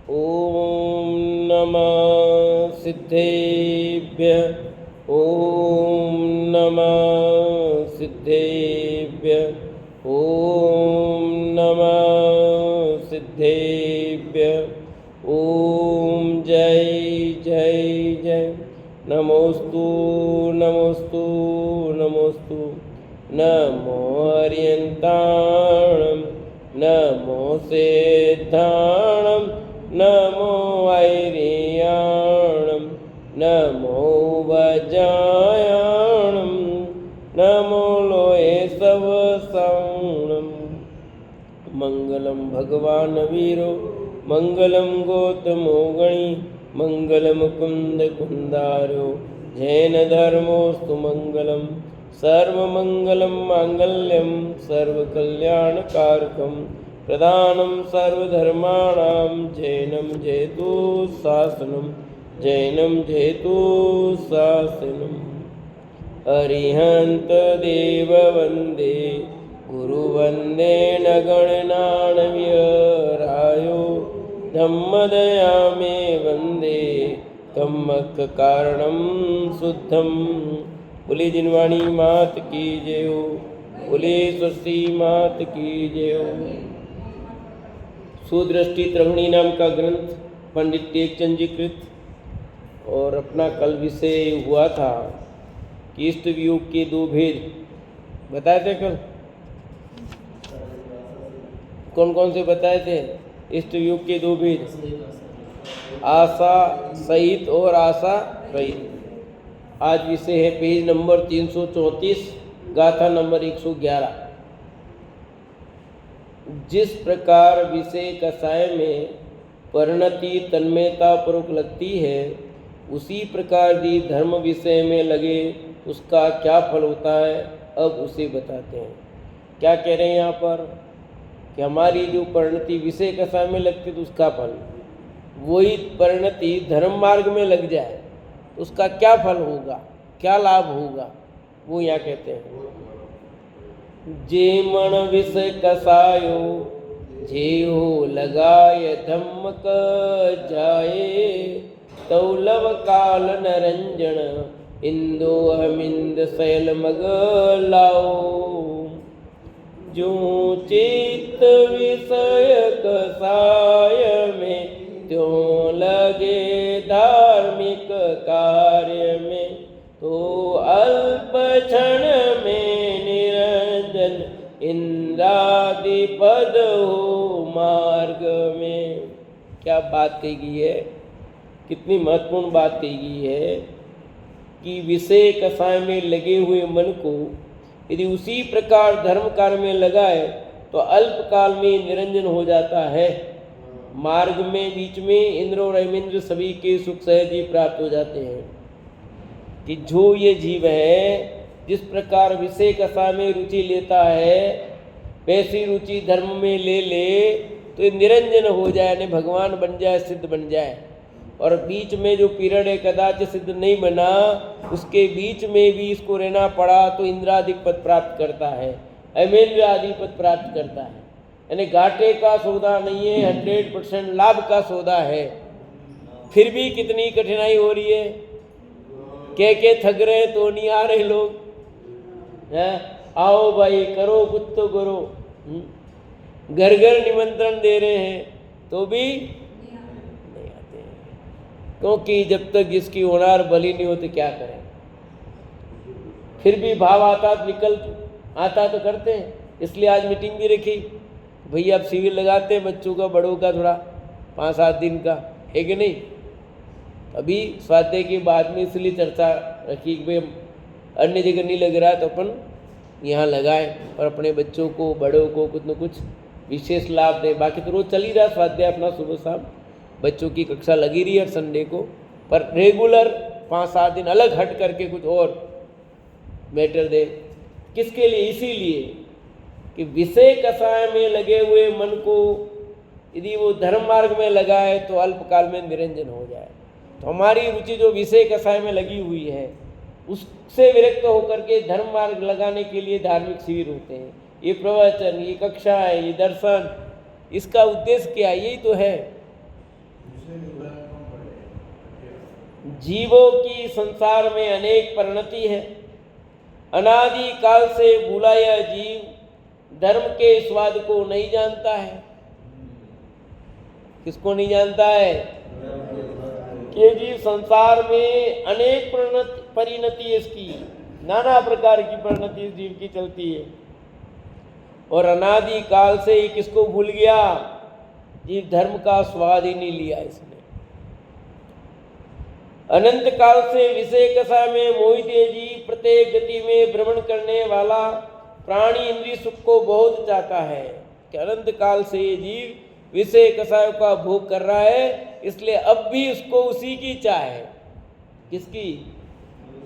ॐ नमः सिद्धेभ्यः। ॐ नमः सिद्धेभ्यः। ॐ नमः सिद्धेभ्यः। ॐ जय जय जय। नमोस्तु नमोस्तु नमोस्तु। नमो अर्यन्ताणं नमो सिद्धाणं नमो ऐर्याणं नमो वज्रायाणं नमो लोये सवसाणं। मंगलम भगवान वीरो मंगलम गौतमो गणी मंगलम कुंद कुंदारो जैन धर्मोस्तु मंगलम सर्वमंगलम मांगल्यम सर्वकल्याणकारकम प्रदानं सर्वधर्माणां जैनं जयतु शासनं जैनं जयतु शासनम्। अरिहंत देव वंदे गुरु वंदे न गणनान्यरायो धम्मदया मे वंदे कम्मक कारणं शुद्धम। बोले जिनवाणी मात की जय हो। बोले सरस्वती मात की जय हो। सुदृष्टि तरंगिणी नाम का ग्रंथ पंडित टेकचंद जी कृत। और अपना कल विषय हुआ था कि इष्ट वियोग के दो भेद बताए थे कल। कौन कौन से बताए थे? इष्ट वियोग के दो भेद, आशा सहित और आशा रहित। आज विषय है पेज नंबर 334, गाथा नंबर 111। जिस प्रकार विषय कषाय में परिणति तन्मयता पूर्वक लगती है, उसी प्रकार भी धर्म विषय में लगे उसका क्या फल होता है, अब उसे बताते हैं। क्या कह रहे हैं यहाँ पर कि हमारी जो परिणति विषय कषाय में लगती है तो उसका फल, वही परिणति धर्म मार्ग में लग जाए उसका क्या फल होगा, क्या लाभ होगा, वो यहाँ कहते हैं। जे मन विषय कसायो जे हो लगाय धम्म क जाए तौलव काल नरंजन इंदो अमिंद शैल मग लाओ। जो चित्त विषय कसाय में त्यों लगे धार्मिक कार्य में तो अल्प क्षण में निरंजन इंद्रादि पद हो मार्ग में। क्या बात कही गई है, कितनी महत्वपूर्ण बात कही गई है कि विषय कषाय में लगे हुए मन को यदि उसी प्रकार धर्म कार्य में लगाए तो अल्प काल में निरंजन हो जाता है। मार्ग में बीच में इंद्र और अमिंद्र सभी के सुख सहज ही प्राप्त हो जाते हैं। कि जो ये जीव है जिस प्रकार विषय कषाय में रुचि लेता है वैसी रुचि धर्म में ले ले तो ये निरंजन हो जाए, यानी भगवान बन जाए, सिद्ध बन जाए। और बीच में जो पीरियड है कदाचित सिद्ध नहीं बना, उसके बीच में भी इसको रहना पड़ा तो इंद्रादिक पद प्राप्त करता है, अमेंद्र आदि पद प्राप्त करता है। यानी घाटे का सौदा नहीं है, 100% लाभ का सौदा है। फिर भी कितनी कठिनाई हो रही है, के थक रहे तो नहीं आ रहे लोग हैं। आओ भाई करो कुछ तो करो, घर घर निमंत्रण दे रहे हैं तो भी नहीं आते हैं। क्योंकि जब तक जिसकी होनार बली नहीं होती क्या करें। फिर भी भाव आता, विकल्प आता तो करते हैं। इसलिए आज मीटिंग भी रखी, भैया अब शिविर लगाते हैं बच्चों का, बड़ों का, थोड़ा 5-7 दिन का है कि नहीं। अभी स्वाध्याय के बाद में इसलिए चर्चा रखी कि भाई अन्य जगह नहीं लग रहा है तो अपन यहाँ लगाएं और अपने बच्चों को, बड़ों को कुछ न कुछ विशेष लाभ दें। बाकी तो रोज़ चल ही रहा स्वाध्याय अपना, सुबह शाम बच्चों की कक्षा लगी रही है संडे को, पर रेगुलर 5-7 दिन अलग हट करके कुछ और मैटर दे। किसके लिए? इसीलिए कि विषय कषाय में लगे हुए मन को यदि वो धर्म मार्ग में लगाए तो अल्पकाल में निरंजन हो जाए। तो हमारी रुचि जो विषय कषाय में लगी हुई है उससे विरक्त होकर के धर्म मार्ग लगाने के लिए धार्मिक शिविर होते हैं। ये प्रवचन, ये कक्षाएं, ये दर्शन, इसका उद्देश्य क्या है? यही तो है जीवों की संसार में अनेक परिणति है। अनादि काल से भूलाया जीव धर्म के स्वाद को नहीं जानता है। किसको नहीं जानता है? कि जीव संसार में अनेक परिणति है, इसकी नाना प्रकार की परिणति जीव की चलती है। और अनादि काल से ये किसको भूल गया? जीव धर्म का स्वाद ही नहीं लिया इसने। अनंत काल से विषय कषाय में मोहित जीव प्रत्येक गति में भ्रमण करने वाला प्राणी इंद्रिय सुख को बहुत चाहता है। कि अनंत काल से ये जीव विषय कषाय का भोग कर रहा है, इसलिए अब भी उसको उसी की चाह है। किसकी?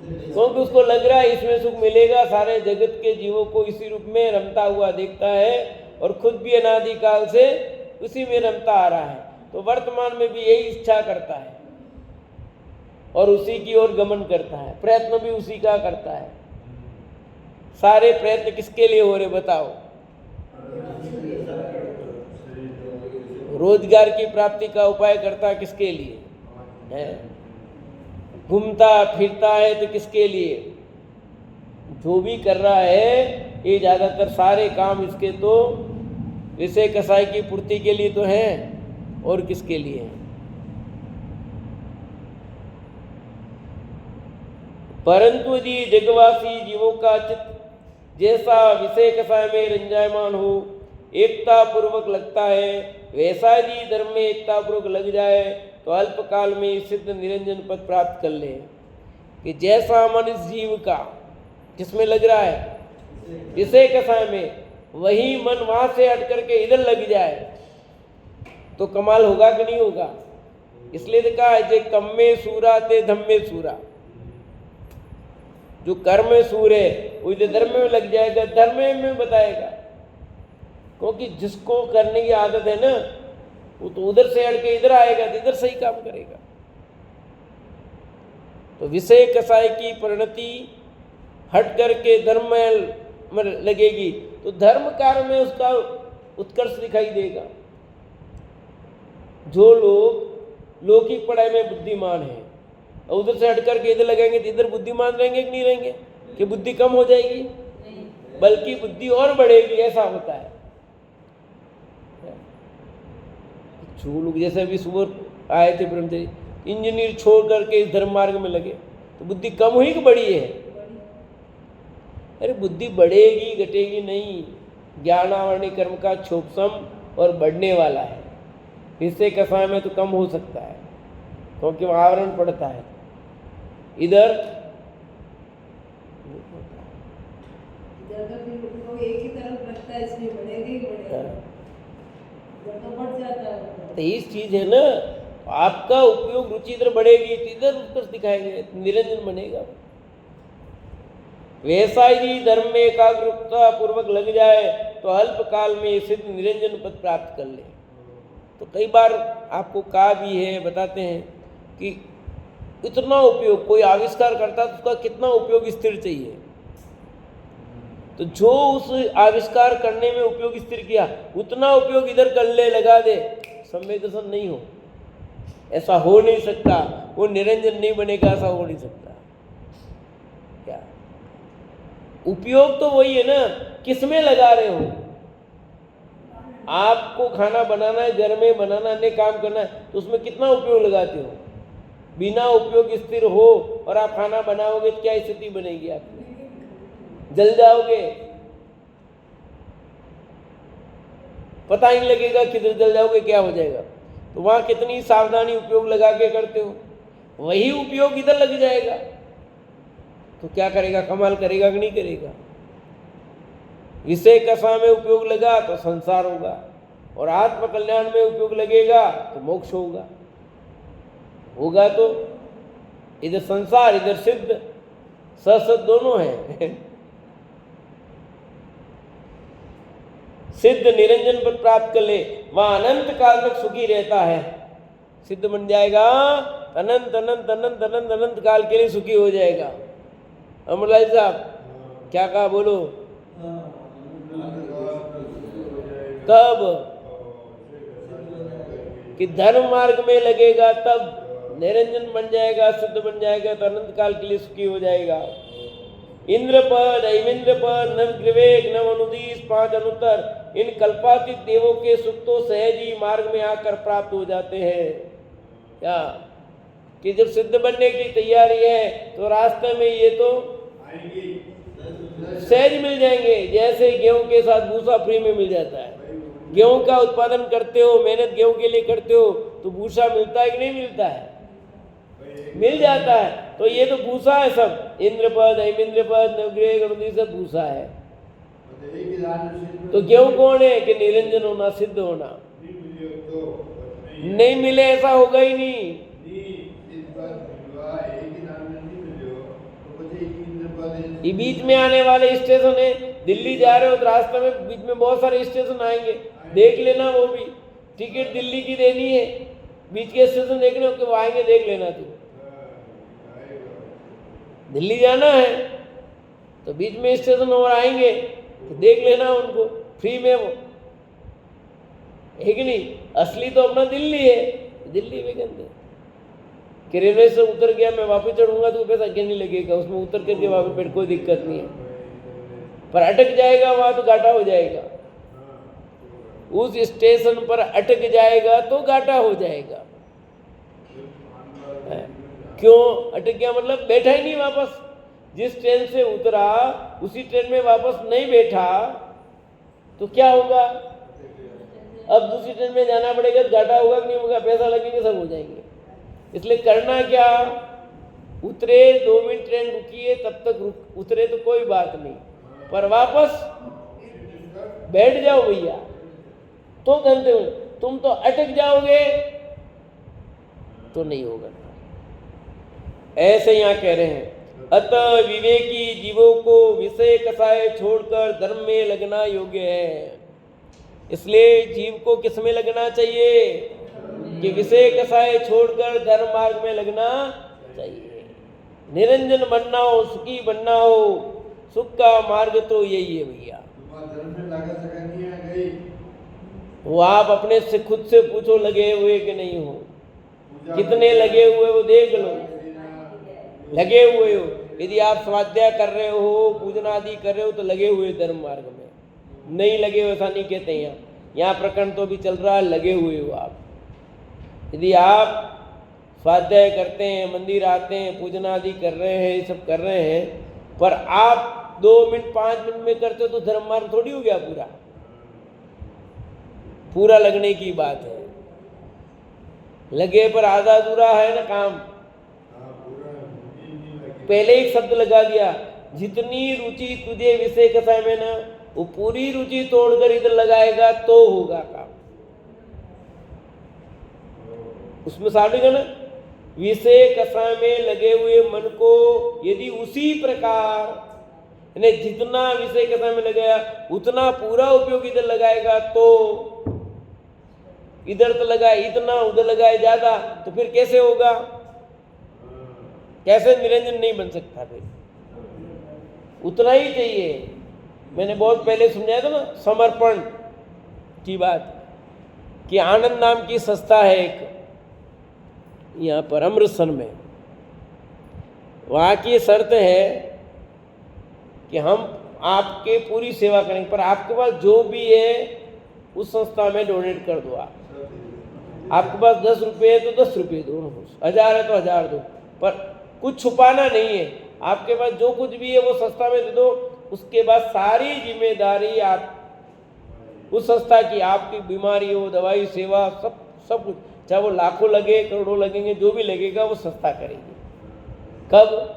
क्योंकि उसको लग रहा है इसमें सुख मिलेगा। सारे जगत के जीवों को इसी रूप में रमता हुआ देखता है और खुद भी अनादि काल से उसी में रमता आ रहा है। तो वर्तमान में भी यही इच्छा करता है और उसी की ओर गमन करता है। प्रयत्न भी उसी का करता है। सारे प्रयत्न किसके लिए हो रहे बताओ? रोजगार की प्राप्ति का उपाय करता किसके लिए है? घूमता फिरता है तो किसके लिए? जो भी कर रहा है ये ज्यादातर सारे काम इसके तो विषय कषाय की पूर्ति के लिए तो है, और किसके लिए है? परंतु यदि जगवासी जीवों का चित्त जैसा विषय कषाय में रंजायमान हो, एकता पूर्वक लगता है, वैसा यदि धर्म में एकता पूर्वक लग जाए तो अल्प काल में सिद्ध निरंजन पद प्राप्त कर ले। कि जैसा मन इस जीव का किसमें लग रहा है? विषय कषाय में, वही मन वहां से हट करके इधर लग जाए तो कमाल होगा कि नहीं होगा? इसलिए तो कहा है जे कम में सूरा ते धम में सूरा। जो कर्म में सूर है वो इधर धर्म में लग जाएगा, धर्म में बताएगा। क्योंकि जिसको करने की आदत है ना, वो तो उधर से हट के इधर आएगा तो इधर सही काम करेगा। तो विषय कषाय की परिणति हट करके धर्म में लगेगी तो धर्म कार्य में उसका उत्कर्ष दिखाई देगा। जो लोग लौकिक पढ़ाई में बुद्धिमान है और उधर से हट करके इधर लगेंगे तो इधर बुद्धिमान रहेंगे कि नहीं रहेंगे? कि बुद्धि कम हो जाएगी? बल्कि बुद्धि और बढ़ेगी, ऐसा होता है। जो लोग जैसे अभी सुबह आए थे ब्रह्मचारी, इंजीनियर छोड़ करके इस धर्म मार्ग में लगे तो बुद्धि कम हुई कि बढ़ी है? अरे बुद्धि बढ़ेगी घटेगी नहीं। ज्ञानावरणी कर्म का क्षोभसम और बढ़ने वाला है। विषय कषाय में तो कम हो सकता है क्योंकि वह आवरण पड़ता है। इधर एक ही तरफ रखता है, इसलिए बढ़ेगा ही बढ़ेगा। तो बढ़ जाता है। तो इस चीज है ना, आपका उपयोग रुचि इधर बढ़ेगी तो इधर उत्कर्ष दिखाएंगे, निरंजन बनेगा। वैसा ही धर्म में एकाग्रता पूर्वक लग जाए तो अल्प काल में सिद्ध निरंजन पद प्राप्त कर ले। तो कई बार आपको कहा भी है, बताते हैं कि इतना उपयोग कोई आविष्कार करता तो उसका कितना उपयोग स्थिर चाहिए। तो जो उस आविष्कार करने में उपयोग स्थिर किया उतना उपयोग इधर कर ले, लगा दे, सम्यक दर्शन नहीं हो, ऐसा हो नहीं सकता। वो निरंजन नहीं बनेगा, ऐसा हो नहीं सकता। क्या उपयोग तो वही है ना, किसमें लगा रहे हो? आपको खाना बनाना है, घर में बनाना, अन्य काम करना है तो उसमें कितना उपयोग लगाते हो? बिना उपयोग स्थिर हो और आप खाना बनाओगे तो क्या स्थिति बनेगी? आपकी जल जाओगे, पता ही नहीं लगेगा किधर जल जाओगे, क्या हो जाएगा। तो वहां कितनी सावधानी उपयोग लगा के करते हो, वही उपयोग इधर लग जाएगा तो क्या करेगा? कमाल करेगा कि नहीं करेगा? विषय कषाय में उपयोग लगा तो संसार होगा और आत्म कल्याण में उपयोग लगेगा तो मोक्ष होगा। होगा तो इधर संसार इधर सिद्ध, सत दोनों है। सिद्ध निरंजन पद प्राप्त कर ले, वहां अनंत काल तक सुखी रहता है। सिद्ध बन जाएगा, अनंत अनंत अनंत अनंत अनंत काल के लिए सुखी हो जाएगा। अमरलाल साहब क्या कहा, बोलो? कब? कि धर्म मार्ग में लगेगा तब निरंजन बन जाएगा, सिद्ध बन जाएगा, तो अनंत काल के लिए सुखी हो जाएगा। इंद्रपद, ऐमिंद्रपद, नवग्रवेक, नवनुदीस, 5 अनुत्तर, इन कल्पातीत देवों के सुख तो सहज ही मार्ग में आकर प्राप्त हो जाते हैं। क्या कि जब सिद्ध बनने की तैयारी है तो रास्ते में ये तो सहज मिल जाएंगे। जैसे गेहूं के साथ भूसा फ्री में मिल जाता है। गेहूं का उत्पादन करते हो, मेहनत गेहूं के लिए करते हो, तो भूसा मिलता है कि नहीं मिलता है? मिल जाता है। तो ये तो भूसा है सब, इंद्रपद, ऐमिंद्रपद, नवग्रह, गणुदी सब भूसा है। तो गेहूं कौन है? कि निरंजन होना, सिद्ध होना। नहीं मिले ऐसा होगा ही नहीं। ये बीच में आने वाले स्टेशन है, दिल्ली जा रहे हो तो रास्ते में बीच में बहुत सारे स्टेशन आएंगे, देख लेना। वो भी टिकट दिल्ली की देनी है, बीच के स्टेशन देखने हो कि वो आएंगे, देख लेना। तू दिल्ली जाना है तो बीच में स्टेशन और आएंगे तो देख लेना उनको, फ्री में वो है कि नहीं। असली तो अपना दिल्ली है, दिल्ली में गंदे कि रेलवे से उतर गया, मैं वापस चढ़ूंगा तो पैसा क्यों नहीं लगेगा, उसमें उतर करके वापस बैठ, कोई दिक्कत नहीं है। पर अटक जाएगा वहां तो घाटा हो जाएगा। उस स्टेशन पर अटक जाएगा तो घाटा हो जाएगा। क्यों अटक गया? मतलब बैठा ही नहीं वापस। जिस ट्रेन से उतरा उसी ट्रेन में वापस नहीं बैठा तो क्या होगा? अब दूसरी ट्रेन में जाना पड़ेगा तो घाटा होगा कि नहीं होगा? पैसा लगेंगे, सब हो जाएंगे। इसलिए करना क्या? उतरे 2 मिनट ट्रेन रुकी है तब तक उतरे तो कोई बात नहीं, पर वापस बैठ जाओ भैया तो घंटे हो। तुम तो अटक जाओगे तो नहीं होगा। ऐसे यहाँ कह रहे हैं, अतः विवेकी जीवों को विषय कसाय छोड़कर धर्म में लगना योग्य है। इसलिए जीव को किस में लगना चाहिए? कि विषय कसाय छोड़कर धर्म मार्ग में लगना चाहिए। निरंजन बनना हो, सुखी बनना हो, सुख का मार्ग तो यही है भैया। वो आप अपने से खुद से पूछो, लगे हुए कि नहीं हो? कितने लगे हुए वो देख लो। लगे हुए हो, यदि आप स्वाध्याय कर रहे हो, पूजना आदि कर रहे हो तो लगे हुए धर्म मार्ग में। नहीं लगे हो ऐसा नहीं कहते हैं। यहाँ प्रकरण तो भी चल रहा है, लगे हुए हो आप। यदि आप स्वाध्याय करते हैं, मंदिर आते हैं, पूजना आदि कर रहे हैं, ये सब कर रहे हैं, पर आप 2 मिनट 5 मिनट में करते हो तो धर्म मार्ग थोड़ी हो गया पूरा। पूरा लगने की बात है। लगे पर आधा अधूरा है ना काम। पहले एक शब्द लगा दिया, जितनी रुचि तुझे विषय कसाय में ना, वो पूरी रुचि तोड़कर इधर लगाएगा तो होगा काम। उसमें साढ़े ना, विषय कसाय में लगे हुए मन को यदि उसी प्रकार जितना विषय कसाय में लगाया उतना पूरा उपयोग इधर लगाएगा तो, इधर तो लगाए इतना, उधर लगाए ज्यादा, तो फिर कैसे होगा? कैसे निरंजन नहीं बन सकता? फिर उतना ही चाहिए। मैंने बहुत पहले समझाया था ना समर्पण की बात, कि आनंद नाम की संस्था है एक यहाँ पर अमृतसर में। वहाँ की शर्त है कि हम आपके पूरी सेवा करेंगे, पर आपके पास जो भी है उस संस्था में डोनेट कर दो। आपके पास 10 रुपये है तो 10 रुपये दो, 1000 है तो 1000 दो, पर कुछ छुपाना नहीं है। आपके पास जो कुछ भी है वो संस्था में दे दो। उसके बाद सारी जिम्मेदारी आप उस संस्था की, आपकी बीमारी हो, दवाई, सेवा, सब कुछ, चाहे वो लाखों लगे, करोड़ों लगेंगे, जो भी लगेगा वो संस्था करेगी। कब?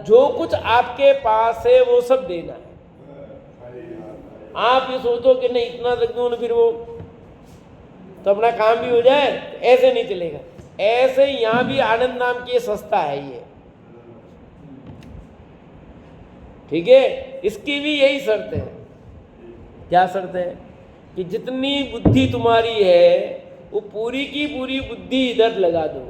जो कुछ आपके पास है वो सब देना है। आप ये सोचो कि नहीं इतना रख दो ना फिर वो तो अपना काम भी हो जाए, ऐसे नहीं चलेगा। ऐसे यहाँ भी आनंद नाम की संस्था है ये, ठीक है। इसकी भी यही शर्त है। क्या शर्त है? कि जितनी बुद्धि तुम्हारी है वो पूरी की पूरी बुद्धि इधर लगा दो।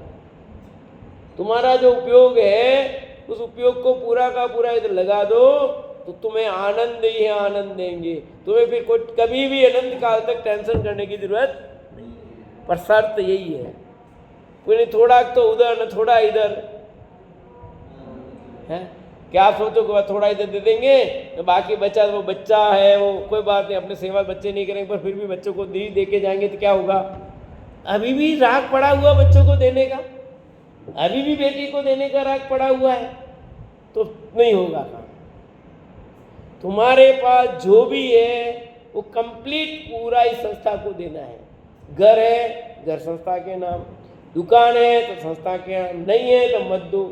तुम्हारा जो उपयोग है उस उपयोग को पूरा का पूरा इधर लगा दो, तो तुम्हें आनंद ही आनंद देंगे। तुम्हें फिर कोई कभी भी अनंत काल तक टेंशन करने की जरूरत नहीं है। पर शर्त यही है, कोई थोड़ा तो उधर न थोड़ा इधर है। क्या आप सोचो कि थोड़ा इधर दे देंगे तो बाकी बच्चा, वो बच्चा है वो कोई बात नहीं, अपने सेवा बच्चे नहीं करेंगे, पर फिर भी बच्चों को दे के जाएंगे तो क्या होगा? अभी भी राग पड़ा हुआ बच्चों को देने का, अभी भी बेटी को देने का राग पड़ा हुआ है, तो नहीं होगा काम। तुम्हारे पास जो भी है वो कंप्लीट पूरा इस संस्था को देना है। घर है, घर संस्था के नाम, दुकान है तो संस्था के नाम, नहीं है तो मत दो।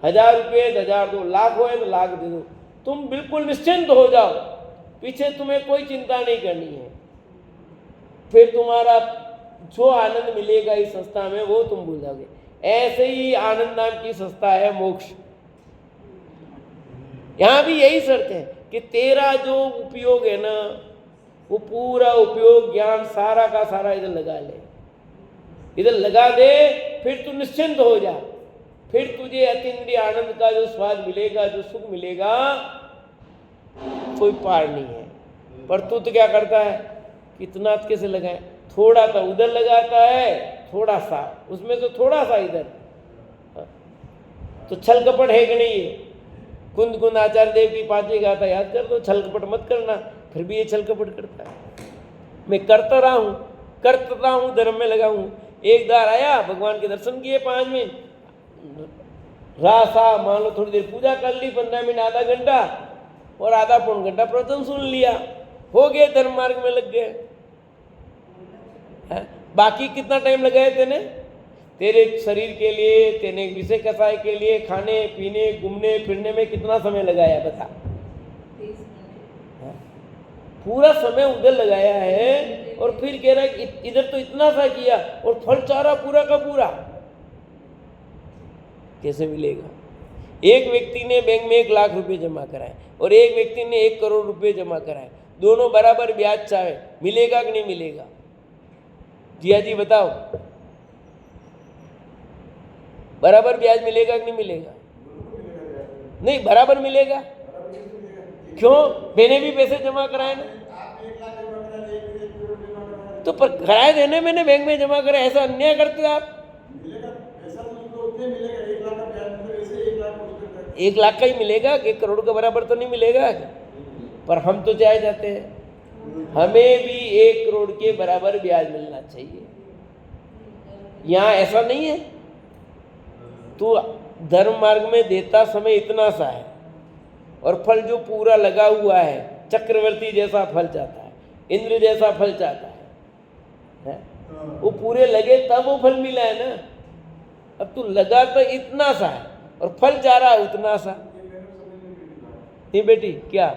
1000 रुपये 1000 दो, लाख हो तो लाख दे दो। तुम बिल्कुल निश्चिंत हो जाओ, पीछे तुम्हें कोई चिंता नहीं करनी है। फिर तुम्हारा जो आनंद मिलेगा इस संस्था में वो तुम भूल जाओगे। ऐसे ही आनंद नाम की संस्था है मोक्ष, यहां भी यही शर्त है कि तेरा जो उपयोग है ना, वो पूरा उपयोग ज्ञान सारा का सारा इधर लगा ले, इधर लगा दे, फिर तू निश्चिंत हो जा। फिर तुझे अतीन्द्रिय आनंद का जो स्वाद मिलेगा, जो सुख मिलेगा, कोई पार नहीं है। पर तू तो क्या करता है, कितना कैसे लगाए, थोड़ा सा उधर लगाता है, थोड़ा सा उसमें से थोड़ा सा इधर, तो छल कपट है कि नहीं है? कुंद कुंद आचार्य देव की 5वीं गाथा याद कर दो, छल कपट मत करना। फिर भी ये छल कपट करता है। मैं करता रहा हूँ, धर्म में लगा हूँ। एक बार आया, भगवान के दर्शन किए 5 मिनट, रासा मान लो थोड़ी देर पूजा कर ली, 15 मिनट आधा घंटा, और आधा पौन घंटा प्रवचन सुन लिया, हो गए, धर्म मार्ग में लग गए। बाकी कितना टाइम लगाया तेने? तेरे शरीर के लिए, तेने विषय कसाय के लिए, खाने पीने घूमने फिरने में कितना समय लगाया बता? पूरा समय उधर लगाया है, और फिर कह रहा है कि इधर तो इतना सा किया और फल चारा पूरा का पूरा कैसे मिलेगा? एक व्यक्ति ने बैंक में 1 लाख रुपए जमा कराए और एक व्यक्ति ने 1 करोड़ रुपए जमा कराए, दोनों बराबर ब्याज चाहे, मिलेगा कि नहीं मिलेगा? जिया जी बताओ, बराबर ब्याज मिलेगा कि नहीं मिलेगा? नहीं, बराबर मिलेगा। क्यों? मैंने भी पैसे जमा कराए ना, तो पर कराए देने मैंने बैंक में जमा कराए, ऐसा अन्याय करते हो आप। 1 लाख का ही मिलेगा, 1 करोड़ का बराबर तो नहीं मिलेगा। पर हम तो चाहे जाते हैं, हमें भी 1 करोड़ के बराबर ब्याज मिलना चाहिए। यहाँ ऐसा नहीं है, तो धर्म मार्ग में देता समय इतना सा है, और फल जो पूरा लगा हुआ है, चक्रवर्ती जैसा फल चाहता है, इंद्र जैसा फल चाहता है, वो पूरे लगे तब वो फल मिला है ना। अब तू लगा तो इतना सा है और फल चाह रहा है उतना सा। नहीं बेटी, क्या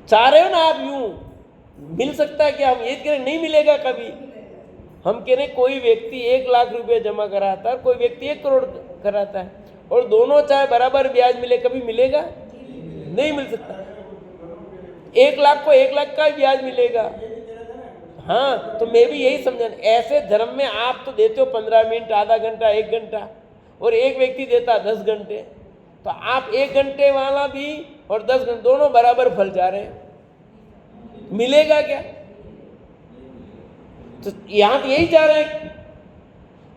चाह रहे हो ना आप? यूं मिल सकता है क्या? हम ये कह रहे नहीं मिलेगा कभी। हम कह रहे कोई व्यक्ति 1 लाख रुपए जमा कराता है, कोई व्यक्ति 1 करोड़ कराता है, और दोनों चाहे बराबर ब्याज मिले, कभी मिलेगा? नहीं मिल सकता। 1 लाख को 1 लाख का ही ब्याज मिलेगा। हाँ, तो मैं भी यही समझा। ऐसे धर्म में आप तो देते हो 15 मिनट, आधा घंटा, 1 घंटा, और एक व्यक्ति देता 10 घंटे, तो आप 1 घंटे वाला भी और 10 घंटे दोनों बराबर फल जा रहे हैं, मिलेगा क्या? तो यहाँ तो यही चाह रहे हैं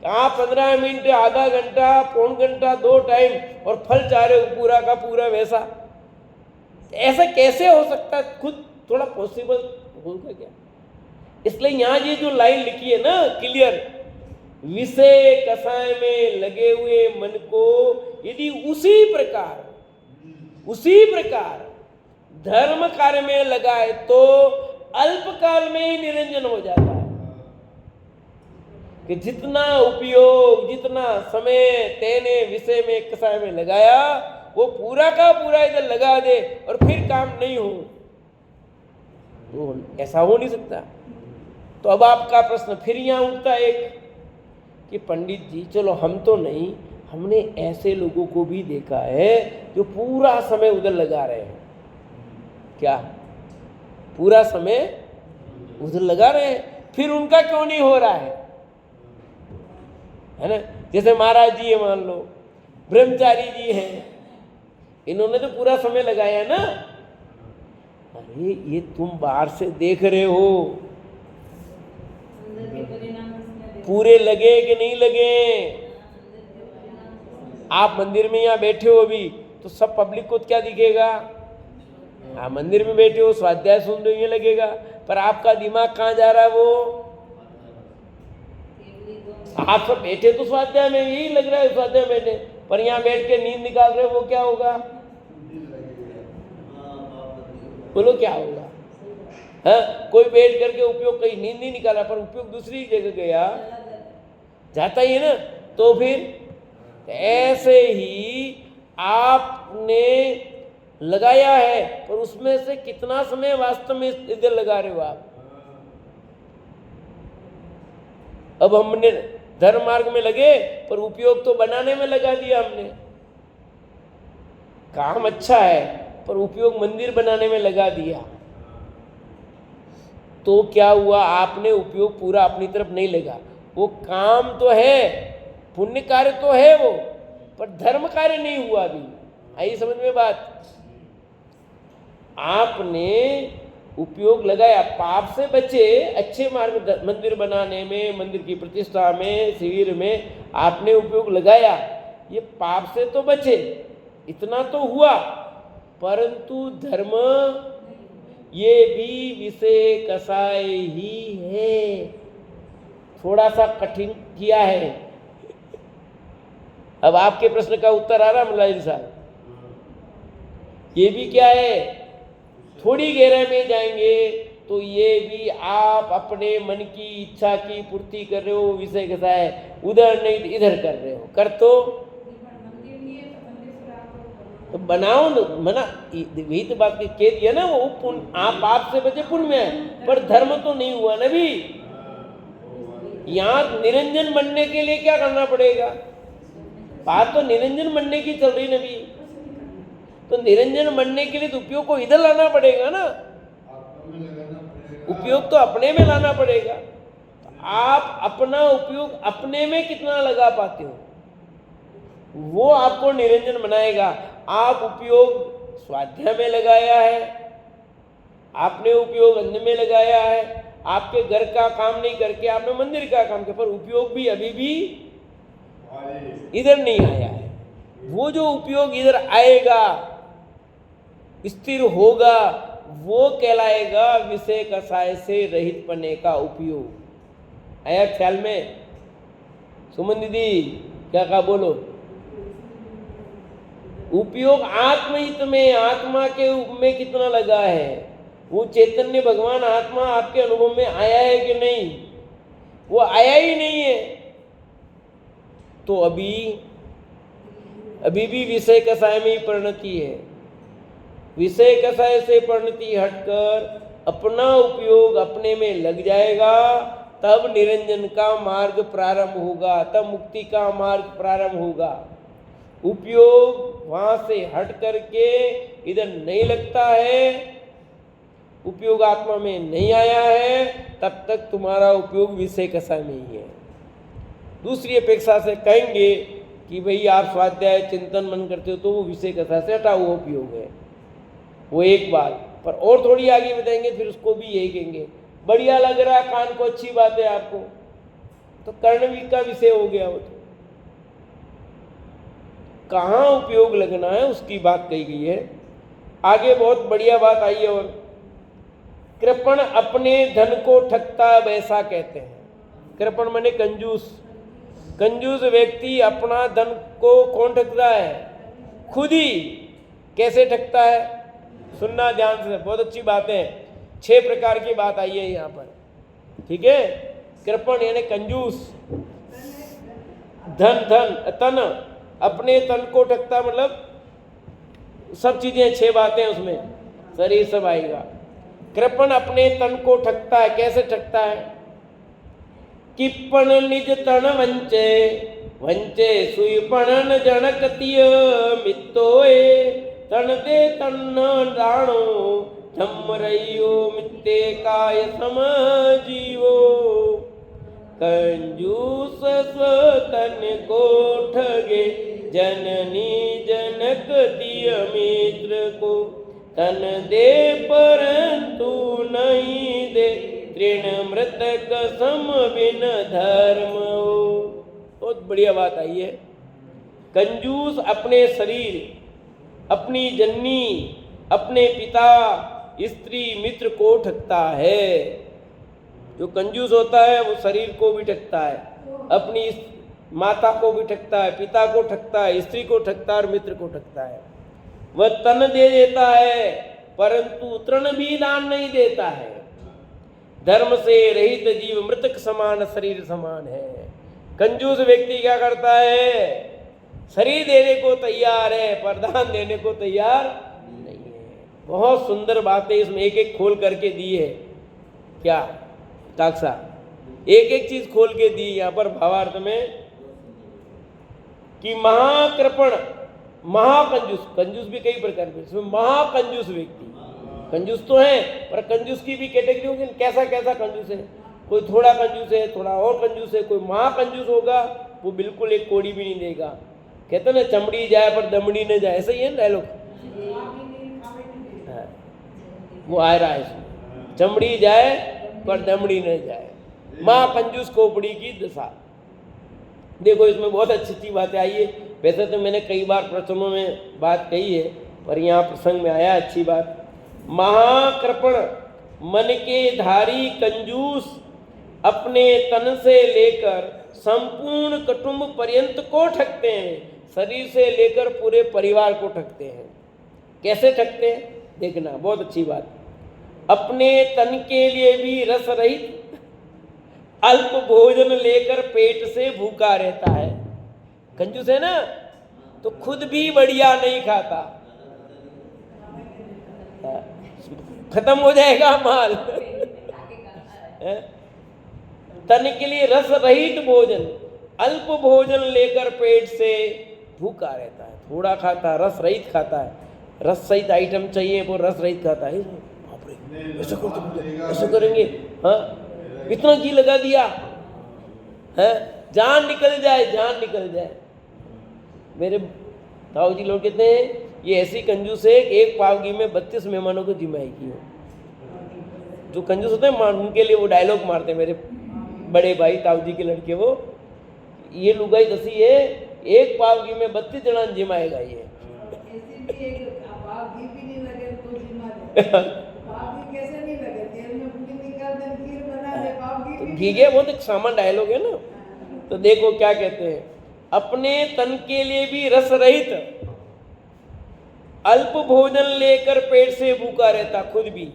कि आप 15 मिनट, आधा घंटा, पौन घंटा, 2 टाइम, और फल चाह रहे हो पूरा का पूरा वैसा। ऐसा कैसे हो सकता है? खुद थोड़ा पॉसिबल होगा क्या? इसलिए यहाँ ये जो लाइन लिखी है ना क्लियर, विषय कसाय में लगे हुए मन को यदि उसी प्रकार धर्म कार्य में लगाए तो अल्पकाल में ही निरंजन हो जाता है। कि जितना उपयोग, जितना समय तेने विषय में कसाय में लगाया, वो पूरा का पूरा इधर लगा दे और फिर काम नहीं हो, तो ऐसा हो नहीं सकता। तो अब आपका प्रश्न फिर यहाँ उठता है एक कि पंडित जी चलो हम तो नहीं, हमने ऐसे लोगों को भी देखा है जो पूरा समय उधर लगा रहे हैं। क्या पूरा समय उधर लगा रहे हैं, फिर उनका क्यों नहीं हो रहा है ना? जैसे महाराज जी है, मान लो ब्रह्मचारी जी हैं, इन्होंने तो पूरा समय लगाया ना। अरे ये तुम बाहर से देख रहे हो, पूरे लगे कि नहीं लगे? आप मंदिर में यहाँ बैठे हो अभी, तो सब पब्लिक को क्या दिखेगा? आप मंदिर में बैठे हो, स्वाध्याय सुन रहे हो, ये लगेगा, पर आपका दिमाग कहाँ जा रहा है? वो आप सब बैठे तो स्वाध्याय में, यही लग रहा है स्वाध्याय में बैठे, पर यहाँ बैठ के नींद निकाल रहे हो, वो क्या होगा? बोलो क्या होगा? हाँ, कोई बैठ करके उपयोग कहीं नींद नहीं निकाला, पर उपयोग दूसरी जगह गया, जाता ही है ना। तो फिर ऐसे ही आपने लगाया है, पर उसमें से कितना समय वास्तव में इधर लगा रहे हो आप? अब हमने धर्म मार्ग में लगे, पर उपयोग तो बनाने में लगा दिया हमने। काम अच्छा है, पर उपयोग मंदिर बनाने में लगा दिया, तो क्या हुआ? आपने उपयोग पूरा अपनी तरफ नहीं लगा। वो काम तो है, पुण्य कार्य तो है वो, पर धर्म कार्य नहीं हुआ अभी। आई समझ में बात? आपने उपयोग लगाया, पाप से बचे, अच्छे मार्ग मंदिर बनाने में, मंदिर की प्रतिष्ठा में, शिविर में आपने उपयोग लगाया, ये पाप से तो बचे, इतना तो हुआ, परंतु धर्म ये भी विषय कसाय ही है। थोड़ा सा कठिन किया है। अब आपके प्रश्न का उत्तर आ रहा मुलाजिम साहब? ये भी क्या है? थोड़ी गहराई में जाएंगे तो ये भी आप अपने मन की इच्छा की पूर्ति कर रहे हो, विषय कसाय, उधर नहीं इधर कर रहे हो। कर तो बनाओ न, मना वही तो बात कह दिया ना, वो पुण्य, आप पाप से बचे पुण्य में है, पर धर्म तो नहीं हुआ ना भी। यहाँ निरंजन बनने के लिए क्या करना पड़ेगा? बात तो निरंजन बनने की चल रही ना भी, तो निरंजन बनने के लिए तो उपयोग को इधर लाना पड़ेगा ना, उपयोग तो अपने में लाना पड़ेगा। आप अपना उपयोग अपने में कितना लगा पाते हो, वो आपको निरंजन बनाएगा। आप उपयोग स्वाध्याय में लगाया है, आपने उपयोग अन्य में लगाया है, आपके घर का काम नहीं करके आपने मंदिर का काम किया, पर उपयोग भी अभी भी इधर नहीं आया है। वो जो उपयोग इधर आएगा, स्थिर होगा, वो कहलाएगा विषय कसाय से रहित पने का उपयोग। आया ख्याल में? सुमन दीदी क्या कहा? बोलो। उपयोग आत्महित में, आत्मा के में कितना लगा है? वो चैतन्य भगवान आत्मा आपके अनुभव में आया है कि नहीं? वो आया ही नहीं है, तो अभी भी विषय कसाय में ही परिणति है। विषय कसाय से परिणति हटकर अपना उपयोग अपने में लग जाएगा, तब निरंजन का मार्ग प्रारंभ होगा, तब मुक्ति का मार्ग प्रारंभ होगा। उपयोग वहां से हट करके इधर नहीं लगता है, उपयोग आत्मा में नहीं आया है, तब तक तुम्हारा उपयोग विषय कसाय में ही है। दूसरी अपेक्षा से कहेंगे कि भाई आप स्वाध्याय चिंतन मन करते हो, तो वो विषय कसाय से हटा हुआ उपयोग है, वो एक बात। पर और थोड़ी आगे बताएंगे, फिर उसको भी यही कहेंगे, बढ़िया लग रहा है, कान को अच्छी बात है आपको, तो कर्ण का विषय हो गया। वो तो कहाँ उपयोग लगना है उसकी बात कही गई है। आगे बहुत बढ़िया बात आई है। और कृपण अपने धन को ठगता वैसा कहते हैं। कृपण माने कंजूस। कंजूस व्यक्ति अपना धन को कौन ठगता है? खुद ही। कैसे ठगता है? सुनना ध्यान से, बहुत अच्छी बात है। 6 प्रकार की बात आई है यहाँ पर, ठीक है। कृपण यानी कंजूस, तन अपने तन को ठगता, मतलब सब चीजें 6 बातें उसमें, शरीर सब आएगा। कृपण अपने तन को ठगता है। कैसे ठगता है? किपण निज तन वंचे, वंचे सुईपण जनकतिय मित्तोए, तन दे तन दाणो जम रहियो मित्ते काय समजीवो। कंजूस स्वतन को ठगे, जननी जनक दिय मित्र को, तन दे परंतु नहीं दे ऋण मृतक सम बिन धर्म। बहुत बढ़िया बात आई है। कंजूस अपने शरीर, अपनी जननी, अपने पिता, स्त्री, मित्र को ठगता है। जो कंजूस होता है वो शरीर को भी ठगता है, अपनी माता को भी ठगता है, पिता को ठगता है, स्त्री को ठगता है और मित्र को ठगता है। वह तन दे देता है परंतु तृण भी दान नहीं देता है। धर्म से रहित जीव मृतक समान शरीर समान है। कंजूस व्यक्ति क्या करता है? शरीर देने को तैयार है पर दान देने को तैयार नहीं है। बहुत सुंदर बातें इसमें एक एक खोल करके दी है। क्या ताक्सा? एक एक चीज खोल के दी यहाँ पर भावार्थ में कि महाकृपण, महाकंजूस, कंजूस भी कई प्रकार के, इसमें महाकंजूस व्यक्ति, कंजूस तो है पर कंजूस की भी कैटेगरी होगी। कैसा कैसा कंजूस है? कोई थोड़ा कंजूस है, थोड़ा और कंजूस है, कोई महाकंजूस होगा वो बिल्कुल एक कोड़ी भी नहीं देगा। कहते ना चमड़ी जाए पर दमड़ी न जाए, ऐसा ही है ना डायलॉग। वो आ रहा है इसमें, चमड़ी जाए पर दमड़ी न जाए, महाकंजूस खोपड़ी की दशा। देखो इसमें बहुत अच्छी अच्छी बातें आई है। वैसे तो मैंने कई बार प्रवचनों में बात कही है पर यहाँ प्रसंग में आया अच्छी बात। महाकृपण मन के धारी कंजूस अपने तन से लेकर संपूर्ण कुटुंब पर्यंत को ठगते हैं। शरीर से लेकर पूरे परिवार को ठगते हैं। कैसे ठगते हैं देखना, बहुत अच्छी बात। अपने तन के लिए भी रस रहित अल्प भोजन लेकर पेट से भूखा रहता है। कंजूस है ना, तो खुद भी बढ़िया नहीं खाता, खत्म हो जाएगा माल। तन के लिए रस रहित भोजन, अल्प भोजन लेकर पेट से भूखा रहता है। थोड़ा खाता है, रस रहित खाता है। रस सहित आइटम चाहिए वो रस रहित खाता है। ऐसा कर, ऐसा करेंगे, हाँ इतना घी लगा दिया है, जान निकल जाए, जान निकल जाए। मेरे ताऊ जी लोग कहते हैं ये ऐसी कंजूस है कि एक पाव घी में 32 मेहमानों को जिमाएगी। जो कंजूस होते हैं उनके लिए वो डायलॉग मारते हैं मेरे बड़े भाई ताऊ जी के लड़के। वो ये लुगाई दसी है, एक पाव घी में 32 जना जिमाएगा ये। घी के बहुत एक सामान डायलॉग है ना। तो देखो क्या कहते हैं, अपने तन के लिए भी रस रहित अल्प भोजन लेकर पेट से भूखा रहता, खुद भी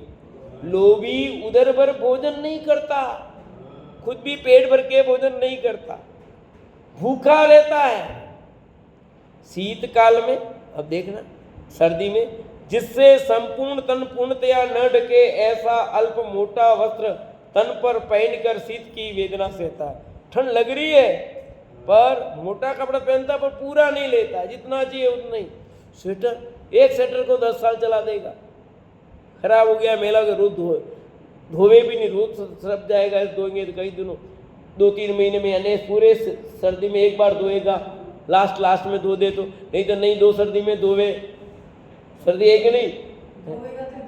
लोभी उदर भर भोजन नहीं करता, खुद भी पेट भर के भोजन नहीं करता, भूखा रहता है। शीतकाल में, अब देखना सर्दी में, जिससे संपूर्ण तन पूर्णतया न ढके ऐसा अल्प मोटा वस्त्र तन पर पहनकर शीत की वेदना सहता है। ठंड लग रही है पर मोटा कपड़ा पहनता पर पूरा नहीं लेता, जितना चाहिए उतना ही। स्वेटर, एक स्वेटर को 10 साल चला देगा। खराब हो गया मेला के रोज धोवे भी नहीं, रोज सरक जाएगा, धोएंगे तो कई दिनों 2-3 महीने में, यानी पूरे सर्दी में एक बार धोएगा, लास्ट में धो दे तो, नहीं तो नहीं 2 सर्दी में धोवे। सर्दी है कि नहीं?